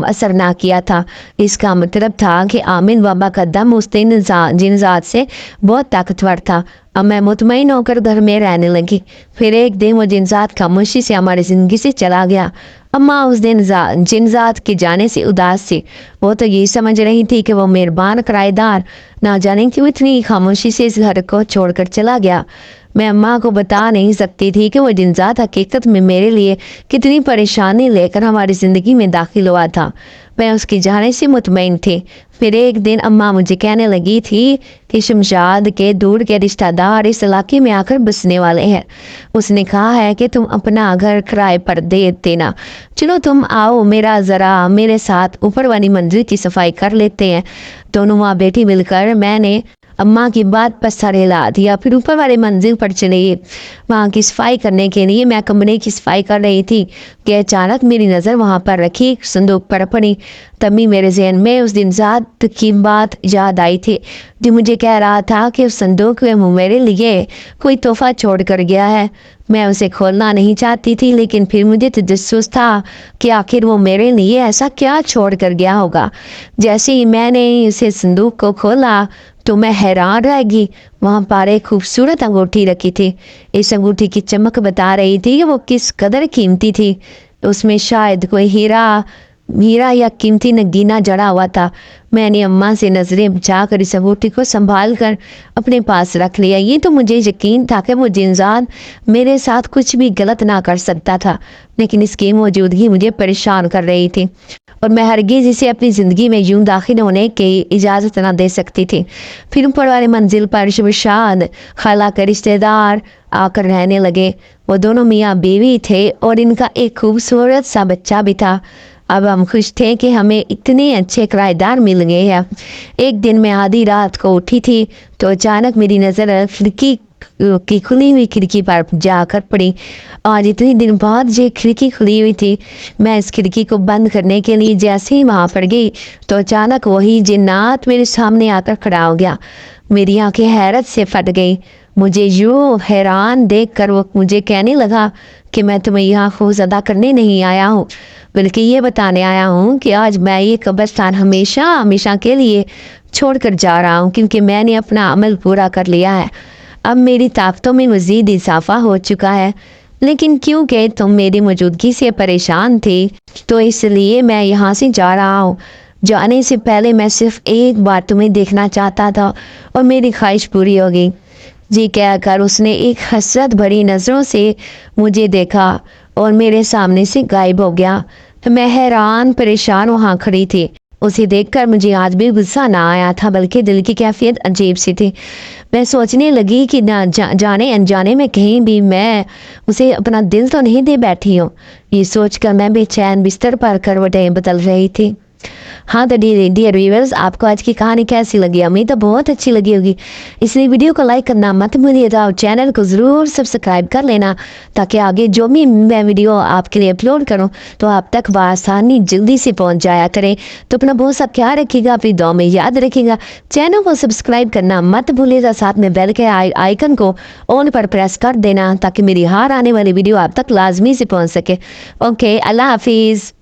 असर ना किया था। इसका मतलब था कि आमिर बाबा का दम उस जिन्नात से बहुत ताकतवर था। अब मैं मुतमईन होकर घर में रहने लगी। फिर एक दिन वो जिन्नात खामोशी से हमारी ज़िंदगी से चला गया। अम्मा उस दिन जिन्नात के जाने से उदास थी। वो तो यही समझ रही थी कि वो मेहरबान किराएदार ना जाने क्यों इतनी खामोशी से इस घर को छोड़कर चला गया। मैं अम्मा को बता नहीं सकती थी कि वो जिनजात हकीकत में मेरे लिए कितनी परेशानी लेकर हमारी ज़िंदगी में दाखिल हुआ था। मैं उसकी जाने से मुतमईन थी। फिर एक दिन अम्मा मुझे कहने लगी थी कि शमशाद के दूर के रिश्तेदार इस इलाके में आकर बसने वाले हैं। उसने कहा है कि तुम अपना घर किराए पर दे देना। चलो तुम आओ मेरे साथ ऊपर वाली मंजिल की सफाई कर लेते हैं। दोनों माँ बेटी मिलकर मैंने अम्मा की बात पर सर हिला दिया। फिर ऊपर वाले मंजिल पर चले गए। वहाँ की सफाई करने के लिए मैं कमरे की सफाई कर रही थी कि अचानक मेरी नज़र वहाँ पर रखी एक संदूक पर पड़ी। तभी मेरे जहन में उस दिन ज़ात की बात याद आई थी जो मुझे कह रहा था कि उस संदूक में वो मेरे लिए कोई तोहफा छोड़ कर गया है। मैं उसे खोलना नहीं चाहती थी, लेकिन फिर मुझे तजस्सुस था कि आखिर वो मेरे लिए ऐसा क्या छोड़ कर गया होगा। जैसे ही मैंने इसे संदूक को खोला तो मैं हैरान रह गई। वहाँ पर एक खूबसूरत अंगूठी रखी थी। इस अंगूठी की चमक बता रही थी कि वो किस कदर कीमती थी। उसमें शायद कोई हीरा या कीमती नगीना जड़ा हुआ था। मैंने अम्मा से नज़रें बचाकर इस अंगूठी को संभाल कर अपने पास रख लिया। ये तो मुझे यकीन था कि वो जिनजात मेरे साथ कुछ भी गलत ना कर सकता था, लेकिन इसकी मौजूदगी मुझे परेशान कर रही थी और मैं हरगिज़ इसे अपनी ज़िंदगी में यूं दाखिल होने की इजाज़त ना दे सकती थी। फिर ऊपर वाली मंजिल पर शमशाद खाला के रिश्तेदार आकर रहने लगे। वो दोनों मियाँ बीवी थे और इनका एक खूबसूरत सा बच्चा भी था। अब हम खुश थे कि हमें इतने अच्छे किराएदार मिल गए हैं। एक दिन मैं आधी रात को उठी थी तो अचानक मेरी नज़र खिड़की की खुली हुई खिड़की पर जाकर पड़ी। आज इतने दिन बाद ये खिड़की खुली हुई थी। मैं इस खिड़की को बंद करने के लिए जैसे ही वहाँ पर गई तो अचानक वही जिन्नात मेरे सामने आकर खड़ा हो गया। मेरी आंखें हैरत से फट गई। मुझे यूँ हैरान देखकर वो मुझे कहने लगा कि मैं तुम्हें यहाँ खौफ अदा करने नहीं आया हूँ, बल्कि ये बताने आया हूँ कि आज मैं ये कब्रिस्तान हमेशा हमेशा के लिए छोड़ कर जा रहा हूँ, क्योंकि मैंने अपना अमल पूरा कर लिया है। अब मेरी ताकतों में मज़ीद इजाफा हो चुका है, लेकिन क्योंकि तुम मेरी मौजूदगी से परेशान थी तो इसलिए मैं यहाँ से जा रहा हूँ। जाने से पहले मैं सिर्फ एक बार तुम्हें देखना चाहता था और मेरी ख्वाहिश पूरी हो गई। जी कहकर उसने एक हसरत भरी नज़रों से मुझे देखा और मेरे सामने से गायब हो गया। मैं हैरान परेशान वहाँ खड़ी थी। उसे देखकर मुझे आज भी गुस्सा ना आया था, बल्कि दिल की कैफियत अजीब सी थी। मैं सोचने लगी कि ना जाने अनजाने में कहीं भी मैं उसे अपना दिल तो नहीं दे बैठी हूँ। ये सोचकर मैं बेचैन बिस्तर पर करवटें बदल रही थी। हाँ तो डियर व्यूअर्स, आपको आज की कहानी कैसी लगी? उम्मीद तो बहुत अच्छी लगी होगी। इसलिए वीडियो को लाइक करना मत भूलिएगा और चैनल को ज़रूर सब्सक्राइब कर लेना, ताकि आगे जो भी मैं वीडियो आपके लिए अपलोड करूं तो आप तक बआसानी जल्दी से पहुंच जाया करें। तो अपना बहुत सा ख्याल रखिएगा, अपनी दुआ में याद रखिएगा। चैनल को सब्सक्राइब करना मत भूलिएगा, साथ में बेल के आइकन को ऑन पर प्रेस कर देना ताकि मेरी हर आने वाली वीडियो आप तक लाजमी से पहुँच सके। ओके, अल्लाह हाफिज़।